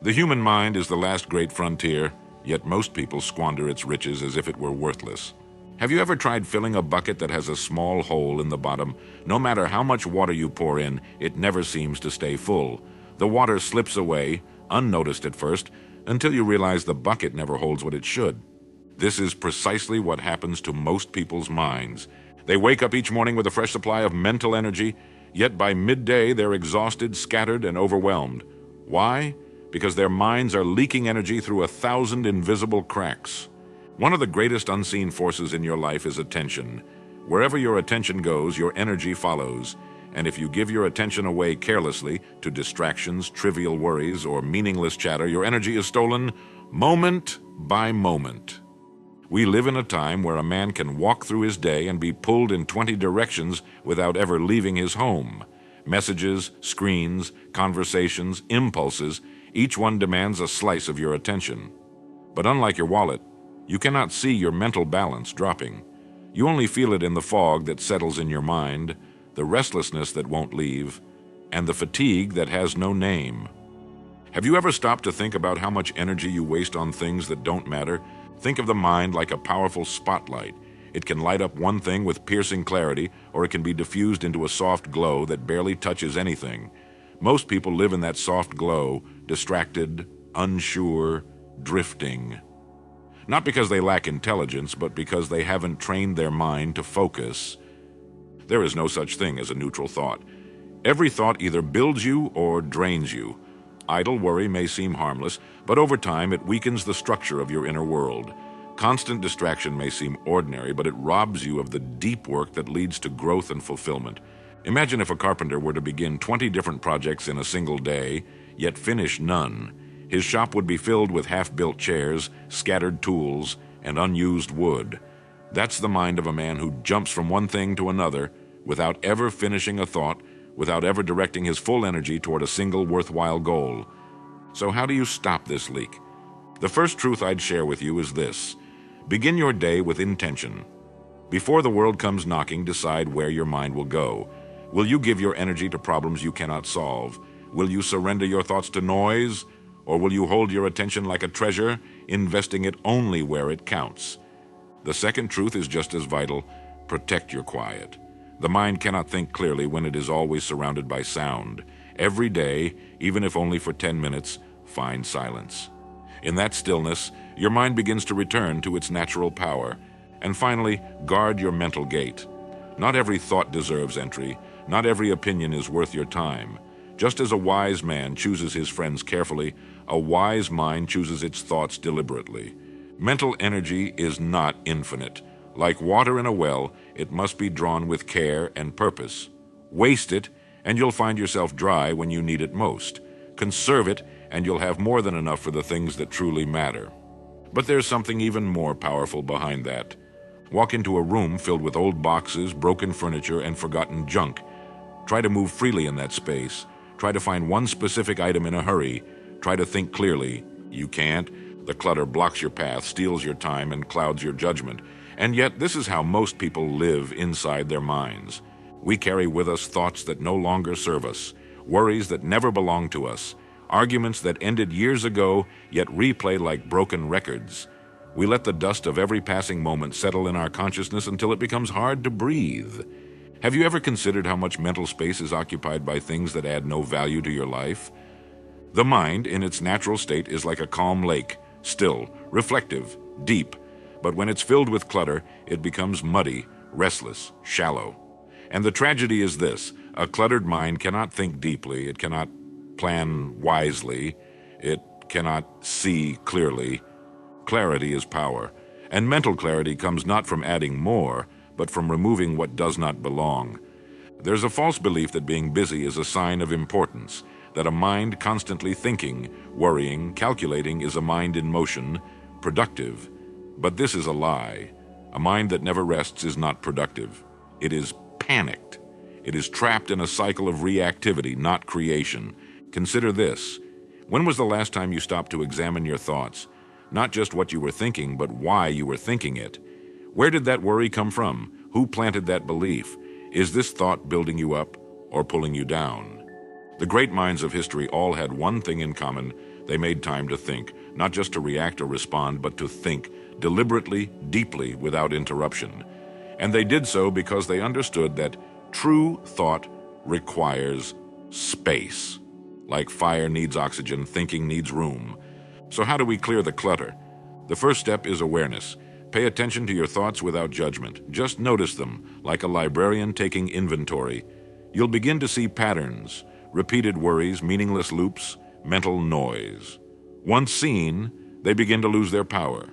The human mind is the last great frontier, yet most people squander its riches as if it were worthless. Have you ever tried filling a bucket that has a small hole in the bottom? No matter how much water you pour in, it never seems to stay full. The water slips away, unnoticed at first, until you realize the bucket never holds what it should. This is precisely what happens to most people's minds. They wake up each morning with a fresh supply of mental energy, yet by midday they're exhausted, scattered, and overwhelmed. Why? Because their minds are leaking energy through 1,000 invisible cracks. One of the greatest unseen forces in your life is attention. Wherever your attention goes, your energy follows. And if you give your attention away carelessly to distractions, trivial worries, or meaningless chatter, your energy is stolen moment by moment. We live in a time where a man can walk through his day and be pulled in 20 directions without ever leaving his home. Messages, screens, conversations, impulses, each one demands a slice of your attention. But unlike your wallet, you cannot see your mental balance dropping. You only feel it in the fog that settles in your mind, the restlessness that won't leave, and the fatigue that has no name. Have you ever stopped to think about how much energy you waste on things that don't matter? Think of the mind like a powerful spotlight. It can light up one thing with piercing clarity, or it can be diffused into a soft glow that barely touches anything. Most people live in that soft glow, distracted, unsure, drifting. Not because they lack intelligence, but because they haven't trained their mind to focus. There is no such thing as a neutral thought. Every thought either builds you or drains you. Idle worry may seem harmless, but over time it weakens the structure of your inner world. Constant distraction may seem ordinary, but it robs you of the deep work that leads to growth and fulfillment. Imagine if a carpenter were to begin 20 different projects in a single day, yet finish none. His shop would be filled with half-built chairs, scattered tools, and unused wood. That's the mind of a man who jumps from one thing to another without ever finishing a thought, without ever directing his full energy toward a single worthwhile goal. So how do you stop this leak? The first truth I'd share with you is this: begin your day with intention. Before the world comes knocking, decide where your mind will go. Will you give your energy to problems you cannot solve? Will you surrender your thoughts to noise? Or will you hold your attention like a treasure, investing it only where it counts? The second truth is just as vital: protect your quiet. The mind cannot think clearly when it is always surrounded by sound. Every day, even if only for 10 minutes, find silence. In that stillness, your mind begins to return to its natural power. And finally, guard your mental gate. Not every thought deserves entry. Not every opinion is worth your time. Just as a wise man chooses his friends carefully, a wise mind chooses its thoughts deliberately. Mental energy is not infinite. Like water in a well, it must be drawn with care and purpose. Waste it, and you'll find yourself dry when you need it most. Conserve it, and you'll have more than enough for the things that truly matter. But there's something even more powerful behind that. Walk into a room filled with old boxes, broken furniture, and forgotten junk. Try to move freely in that space. Try to find one specific item in a hurry. Try to think clearly. You can't. The clutter blocks your path, steals your time, and clouds your judgment. And yet, this is how most people live inside their minds. We carry with us thoughts that no longer serve us, worries that never belong to us, arguments that ended years ago, yet replay like broken records. We let the dust of every passing moment settle in our consciousness until it becomes hard to breathe. Have you ever considered how much mental space is occupied by things that add no value to your life? The mind, in its natural state, is like a calm lake, still, reflective, deep. But when it's filled with clutter, it becomes muddy, restless, shallow. And the tragedy is this: a cluttered mind cannot think deeply, it cannot plan wisely, it cannot see clearly. Clarity is power, and mental clarity comes not from adding more, but from removing what does not belong. There's a false belief that being busy is a sign of importance, that a mind constantly thinking, worrying, calculating is a mind in motion, productive. But this is a lie. A mind that never rests is not productive. It is panicked. It is trapped in a cycle of reactivity, not creation. Consider this. When was the last time you stopped to examine your thoughts? Not just what you were thinking, but why you were thinking it. Where did that worry come from? Who planted that belief? Is this thought building you up or pulling you down? The great minds of history all had one thing in common. They made time to think, not just to react or respond, but to think deliberately, deeply, without interruption. And they did so because they understood that true thought requires space. Like fire needs oxygen, thinking needs room. So how do we clear the clutter? The first step is awareness. Pay attention to your thoughts without judgment. Just notice them, like a librarian taking inventory. You'll begin to see patterns, repeated worries, meaningless loops, mental noise. Once seen, they begin to lose their power.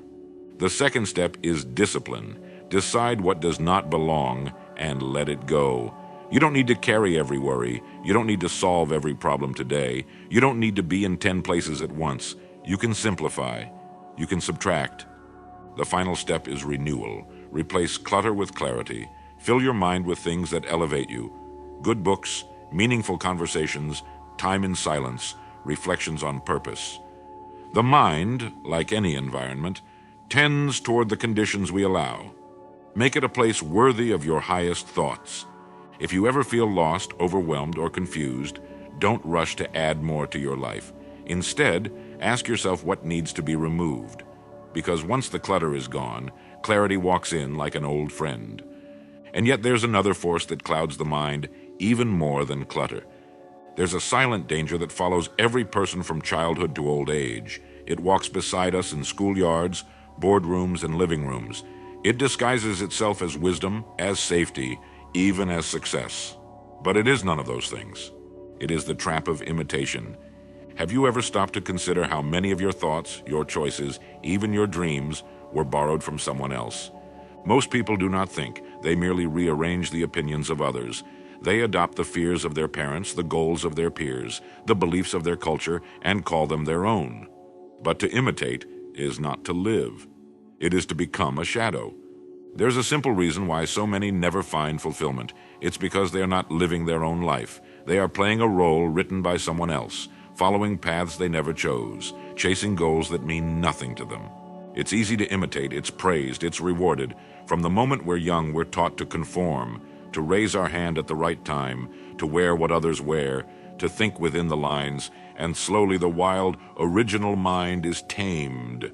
The second step is discipline. Decide what does not belong and let it go. You don't need to carry every worry. You don't need to solve every problem today. You don't need to be in 10 places at once. You can simplify. You can subtract. The final step is renewal. Replace clutter with clarity. Fill your mind with things that elevate you. Good books, meaningful conversations, time in silence, reflections on purpose. The mind, like any environment, tends toward the conditions we allow. Make it a place worthy of your highest thoughts. If you ever feel lost, overwhelmed, or confused, don't rush to add more to your life. Instead, ask yourself what needs to be removed. Because once the clutter is gone, clarity walks in like an old friend. And yet there's another force that clouds the mind even more than clutter. There's a silent danger that follows every person from childhood to old age. It walks beside us in schoolyards, boardrooms, and living rooms. It disguises itself as wisdom, as safety, even as success. But it is none of those things. It is the trap of imitation. Have you ever stopped to consider how many of your thoughts, your choices, even your dreams, were borrowed from someone else? Most people do not think. They merely rearrange the opinions of others. They adopt the fears of their parents, the goals of their peers, the beliefs of their culture, and call them their own. But to imitate is not to live. It is to become a shadow. There's a simple reason why so many never find fulfillment. It's because they are not living their own life. They are playing a role written by someone else, following paths they never chose, chasing goals that mean nothing to them. It's easy to imitate, it's praised, it's rewarded. From the moment we're young, we're taught to conform, to raise our hand at the right time, to wear what others wear, to think within the lines, and slowly the wild, original mind is tamed.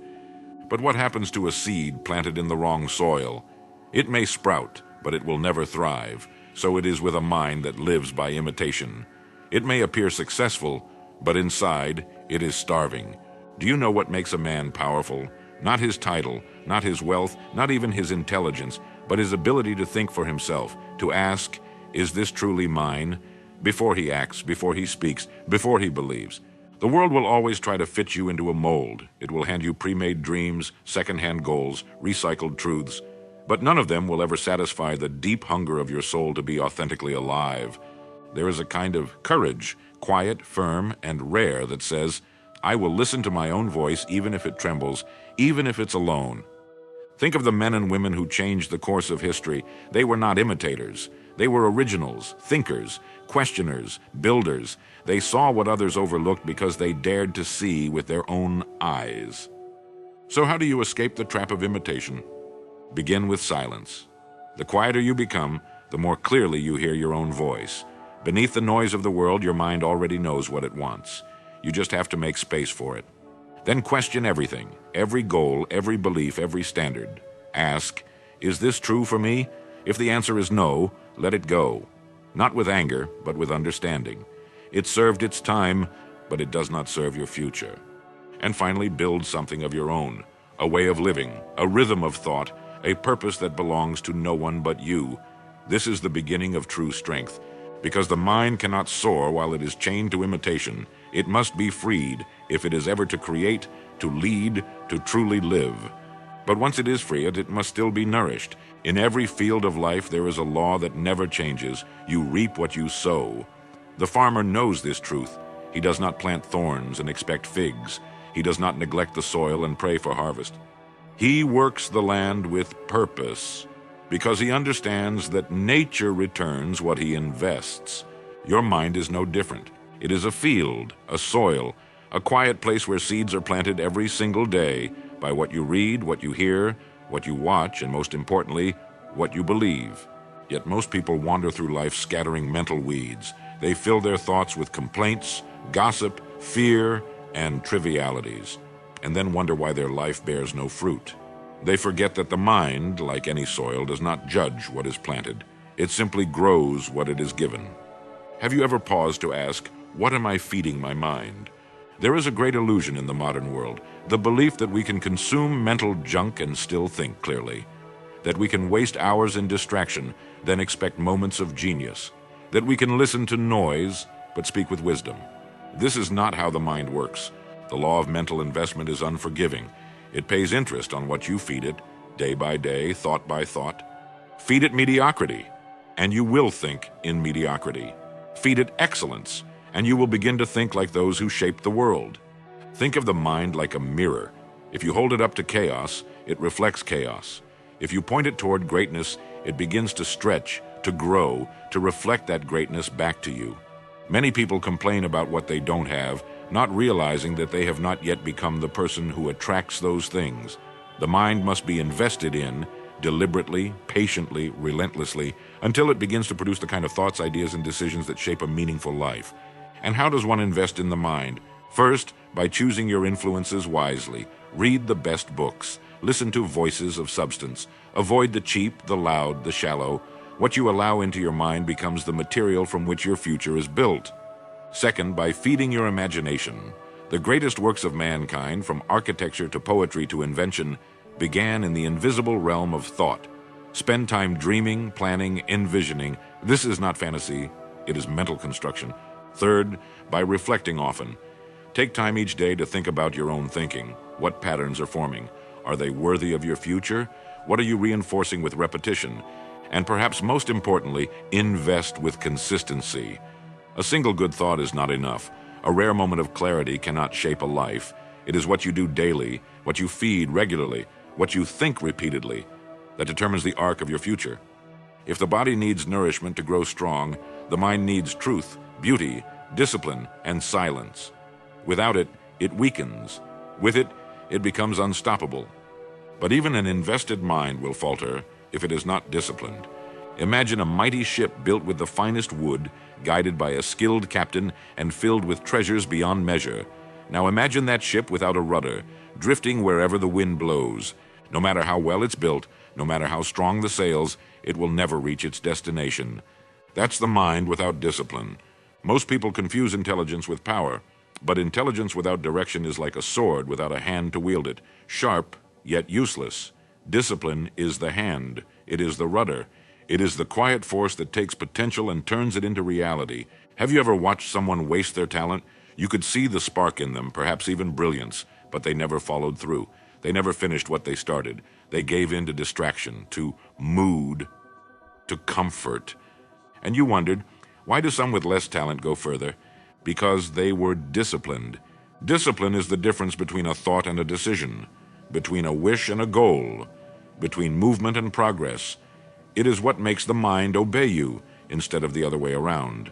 But what happens to a seed planted in the wrong soil? It may sprout, but it will never thrive. So it is with a mind that lives by imitation. It may appear successful, but inside it is starving. Do you know what makes a man powerful? Not his title, not his wealth, not even his intelligence, but his ability to think for himself, to ask, is this truly mine? Before he acts, before he speaks, before he believes. The world will always try to fit you into a mold. It will hand you pre-made dreams, second-hand goals, recycled truths. But none of them will ever satisfy the deep hunger of your soul to be authentically alive. There is a kind of courage, quiet, firm, and rare, that says, I will listen to my own voice even if it trembles, even if it's alone. Think of the men and women who changed the course of history. They were not imitators. They were originals, thinkers, questioners, builders. They saw what others overlooked because they dared to see with their own eyes. So how do you escape the trap of imitation? Begin with silence. The quieter you become, the more clearly you hear your own voice. Beneath the noise of the world, your mind already knows what it wants. You just have to make space for it. Then question everything, every goal, every belief, every standard. Ask, is this true for me? If the answer is no, let it go. Not with anger, but with understanding. It served its time, but it does not serve your future. And finally, build something of your own, a way of living, a rhythm of thought, a purpose that belongs to no one but you. This is the beginning of true strength, because the mind cannot soar while it is chained to imitation. It must be freed if it is ever to create, to lead, to truly live. But once it is freed, it must still be nourished. In every field of life, there is a law that never changes. You reap what you sow. The farmer knows this truth. He does not plant thorns and expect figs. He does not neglect the soil and pray for harvest. He works the land with purpose, because he understands that nature returns what he invests. Your mind is no different. It is a field, a soil, a quiet place where seeds are planted every single day by what you read, what you hear, what you watch, and most importantly, what you believe. Yet most people wander through life scattering mental weeds. They fill their thoughts with complaints, gossip, fear, and trivialities, and then wonder why their life bears no fruit. They forget that the mind, like any soil, does not judge what is planted. It simply grows what it is given. Have you ever paused to ask, what am I feeding my mind? There is a great illusion in the modern world, the belief that we can consume mental junk and still think clearly, that we can waste hours in distraction, then expect moments of genius, that we can listen to noise, but speak with wisdom. This is not how the mind works. The law of mental investment is unforgiving. It pays interest on what you feed it, day by day, thought by thought. Feed it mediocrity, and you will think in mediocrity. Feed it excellence, and you will begin to think like those who shaped the world. Think of the mind like a mirror. If you hold it up to chaos, it reflects chaos. If you point it toward greatness, it begins to stretch, to grow, to reflect that greatness back to you. Many people complain about what they don't have, not realizing that they have not yet become the person who attracts those things. The mind must be invested in, deliberately, patiently, relentlessly, until it begins to produce the kind of thoughts, ideas, and decisions that shape a meaningful life. And how does one invest in the mind? First, by choosing your influences wisely. Read the best books. Listen to voices of substance. Avoid the cheap, the loud, the shallow. What you allow into your mind becomes the material from which your future is built. Second, by feeding your imagination. The greatest works of mankind, from architecture to poetry to invention, began in the invisible realm of thought. Spend time dreaming, planning, envisioning. This is not fantasy, it is mental construction. Third, by reflecting often. Take time each day to think about your own thinking. What patterns are forming? Are they worthy of your future? What are you reinforcing with repetition? And perhaps most importantly, invest with consistency. A single good thought is not enough. A rare moment of clarity cannot shape a life. It is what you do daily, what you feed regularly, what you think repeatedly, that determines the arc of your future. If the body needs nourishment to grow strong, the mind needs truth, beauty, discipline, and silence. Without it, it weakens. With it, it becomes unstoppable. But even an invested mind will falter if it is not disciplined. Imagine a mighty ship built with the finest wood, guided by a skilled captain and filled with treasures beyond measure. Now imagine that ship without a rudder, drifting wherever the wind blows. No matter how well it's built, no matter how strong the sails, it will never reach its destination. That's the mind without discipline. Most people confuse intelligence with power, but intelligence without direction is like a sword without a hand to wield it, sharp yet useless. Discipline is the hand. It is the rudder. It is the quiet force that takes potential and turns it into reality. Have you ever watched someone waste their talent? You could see the spark in them, perhaps even brilliance, but they never followed through. They never finished what they started. They gave in to distraction, to mood, to comfort. And you wondered, why do some with less talent go further? Because they were disciplined. Discipline is the difference between a thought and a decision, between a wish and a goal, between movement and progress. It is what makes the mind obey you instead of the other way around.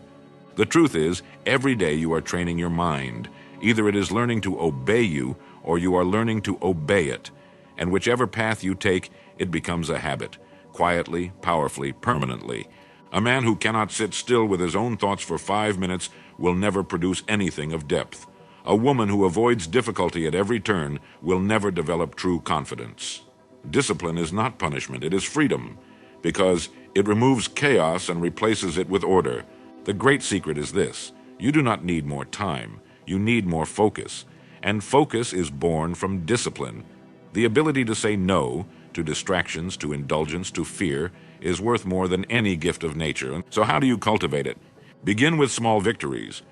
The truth is, every day you are training your mind. Either it is learning to obey you, or you are learning to obey it. And whichever path you take, it becomes a habit, quietly, powerfully, permanently. A man who cannot sit still with his own thoughts for 5 minutes will never produce anything of depth. A woman who avoids difficulty at every turn will never develop true confidence. Discipline is not punishment, it is freedom, because it removes chaos and replaces it with order. The great secret is this: you do not need more time, you need more focus. And focus is born from discipline. The ability to say no to distractions, to indulgence, to fear is worth more than any gift of nature. So how do you cultivate it? Begin with small victories.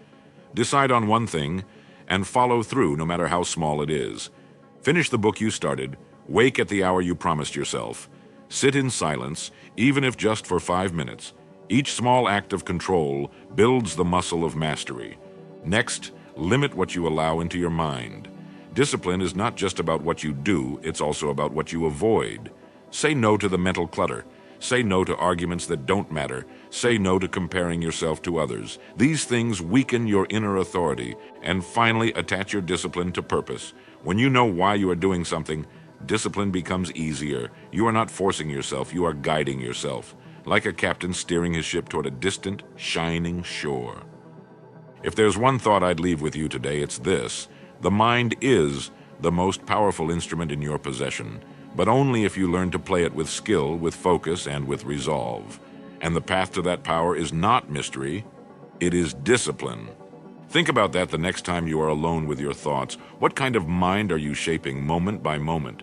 Decide on one thing and follow through no matter how small it is. Finish the book you started. Wake at the hour you promised yourself. Sit in silence, even if just for 5 minutes. Each small act of control builds the muscle of mastery. Next, limit what you allow into your mind. Discipline is not just about what you do, it's also about what you avoid. Say no to the mental clutter. Say no to arguments that don't matter. Say no to comparing yourself to others. These things weaken your inner authority. And finally, attach your discipline to purpose. When you know why you are doing something, discipline becomes easier. You are not forcing yourself, you are guiding yourself, like a captain steering his ship toward a distant, shining shore. If there's one thought I'd leave with you today, it's this: The mind is the most powerful instrument in your possession, but only if you learn to play it with skill, with focus, and with resolve. And the path to that power is not mystery, it is discipline. Think about that the next time you are alone with your thoughts. What kind of mind are you shaping moment by moment?